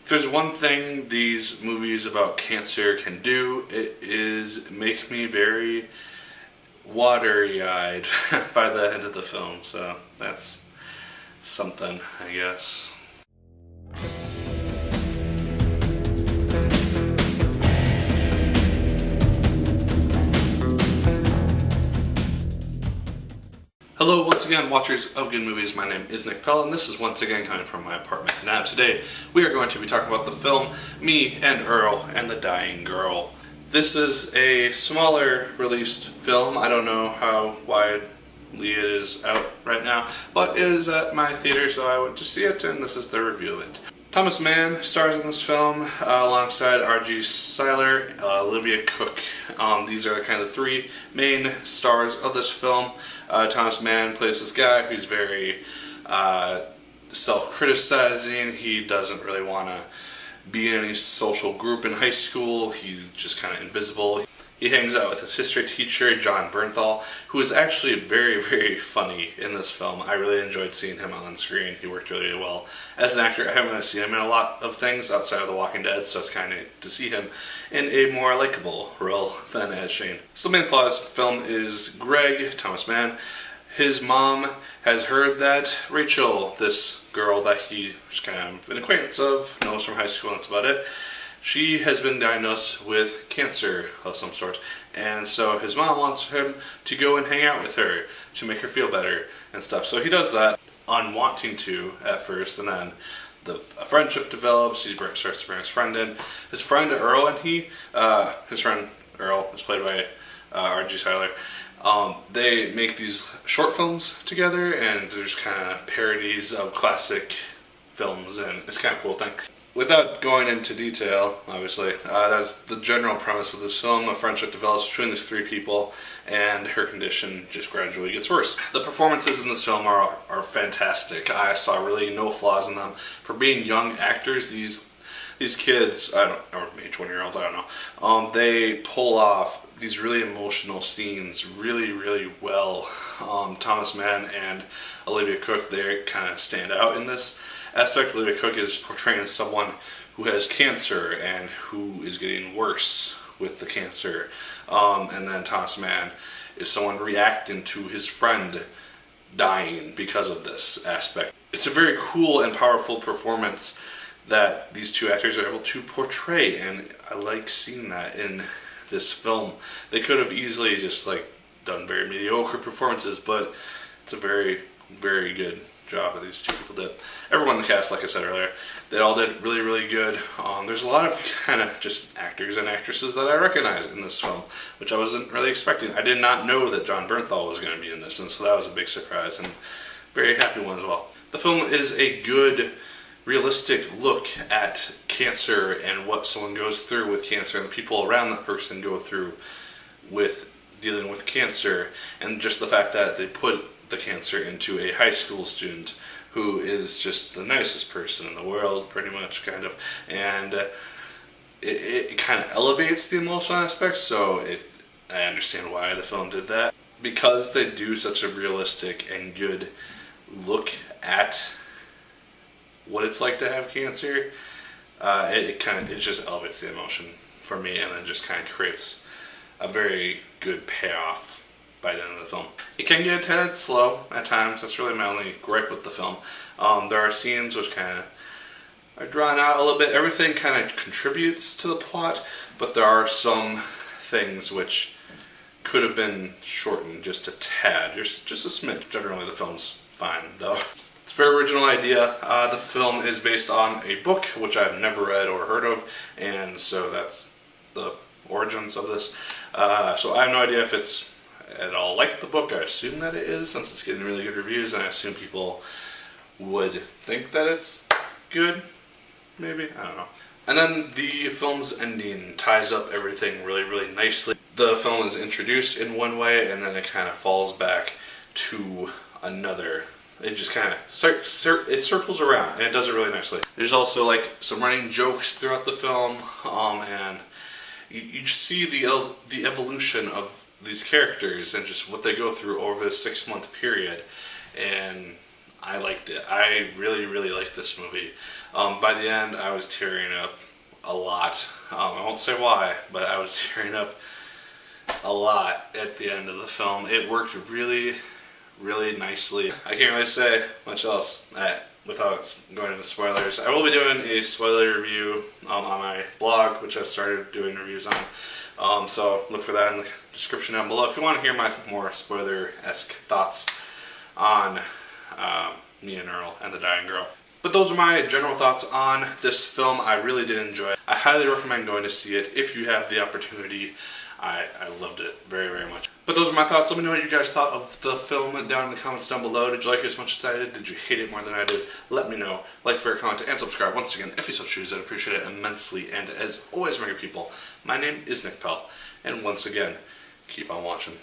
If there's one thing these movies about cancer can do, it is make me very watery-eyed by the end of the film, so that's something, I guess. Hello once again, watchers of good movies. My name is Nick Pell, and this is once again coming from my apartment. Now today, we are going to be talking about the film Me and Earl and the Dying Girl. This is a smaller released film. I don't know how widely it is out right now, but it is at my theater, so I went to see it, and this is the review of it. Thomas Mann stars in this film alongside R.G. Cyler, Olivia Cooke. These are kind of the three main stars of this film. Thomas Mann plays this guy who's very self-criticizing. He doesn't really want to be in any social group in high school. He's just kind of invisible. He hangs out with his history teacher, John Bernthal, who is actually very, very funny in this film. I really enjoyed seeing him on screen. He worked really well. As an actor, I haven't really seen him in a lot of things outside of The Walking Dead, so it's kind of neat to see him in a more likable role than as Shane. So the main plot of this film is Greg, Thomas Mann. His mom has heard that Rachel, this girl that he's kind of an acquaintance of, knows from high school, and that's about it. She has been diagnosed with cancer of some sort, and so his mom wants him to go and hang out with her to make her feel better and stuff. So he does that, unwanting to at first, and then a friendship develops. He starts to bring his friend in. His friend Earl and his friend Earl is played by R.G. Cyler. They make these short films together, and they're just kind of parodies of classic films, and it's kind of a cool thing. Without going into detail, obviously, that's the general premise of this film. A friendship develops between these three people, and her condition just gradually gets worse. The performances in this film are fantastic. I saw really no flaws in them. For being young actors, these kids, or maybe 20-year-olds, I don't know, they pull off these really emotional scenes really, really well. Thomas Mann and Olivia Cooke, they kind of stand out in this aspect. Olivia Cooke is portraying someone who has cancer and who is getting worse with the cancer. And then Thomas Mann is someone reacting to his friend dying because of this aspect. It's a very cool and powerful performance that these two actors are able to portray, and I like seeing that in this film. They could have easily just done very mediocre performances, but it's a very, very good job that these two people did. Everyone in the cast, like I said earlier, they all did really, really good. There's a lot of kind of just actors and actresses that I recognize in this film, which I wasn't really expecting. I did not know that John Bernthal was going to be in this, and so that was a big surprise, and very happy one as well. The film is a good, realistic look at cancer and what someone goes through with cancer and the people around that person go through with dealing with cancer, and just the fact that they put the cancer into a high school student who is just the nicest person in the world, pretty much, kind of, and it kind of elevates the emotional aspects, so I understand why the film did that. Because they do such a realistic and good look at what it's like to have cancer, it just elevates the emotion for me, and it just kind of creates a very good payoff by the end of the film. It can get a tad slow at times. That's really my only gripe with the film. There are scenes which kind of are drawn out a little bit. Everything kind of contributes to the plot, but there are some things which could have been shortened just a tad, just a smidge. Generally, the film's fine, though. It's a very original idea. The film is based on a book, which I've never read or heard of, and so that's the origins of this. So I have no idea if it's at all like the book. I assume that it is, since it's getting really good reviews, and I assume people would think that it's good, maybe, I don't know. And then the film's ending ties up everything really, really nicely. The film is introduced in one way, and then it kind of falls back to another. It just kind of it circles around, and it does it really nicely. There's also some running jokes throughout the film, and you see the evolution of these characters and just what they go through over a 6-month period. And I liked it. I really, really liked this movie. By the end, I was tearing up a lot. I won't say why, but I was tearing up a lot at the end of the film. It worked really, really nicely. I can't really say much else without going into spoilers. I will be doing a spoiler review on my blog, which I've started doing reviews on. So look for that in the description down below if you want to hear my more spoiler-esque thoughts on me and Earl and the Dying Girl. But those are my general thoughts on this film. I really did enjoy it. I highly recommend going to see it if you have the opportunity. I loved it very, very much. But those are my thoughts. Let me know what you guys thought of the film down in the comments down below. Did you like it as much as I did? Did you hate it more than I did? Let me know. Like, favorite, comment, and subscribe. Once again, if you so choose, I'd appreciate it immensely. And as always, my good people, my name is Nick Pell. And once again, keep on watching.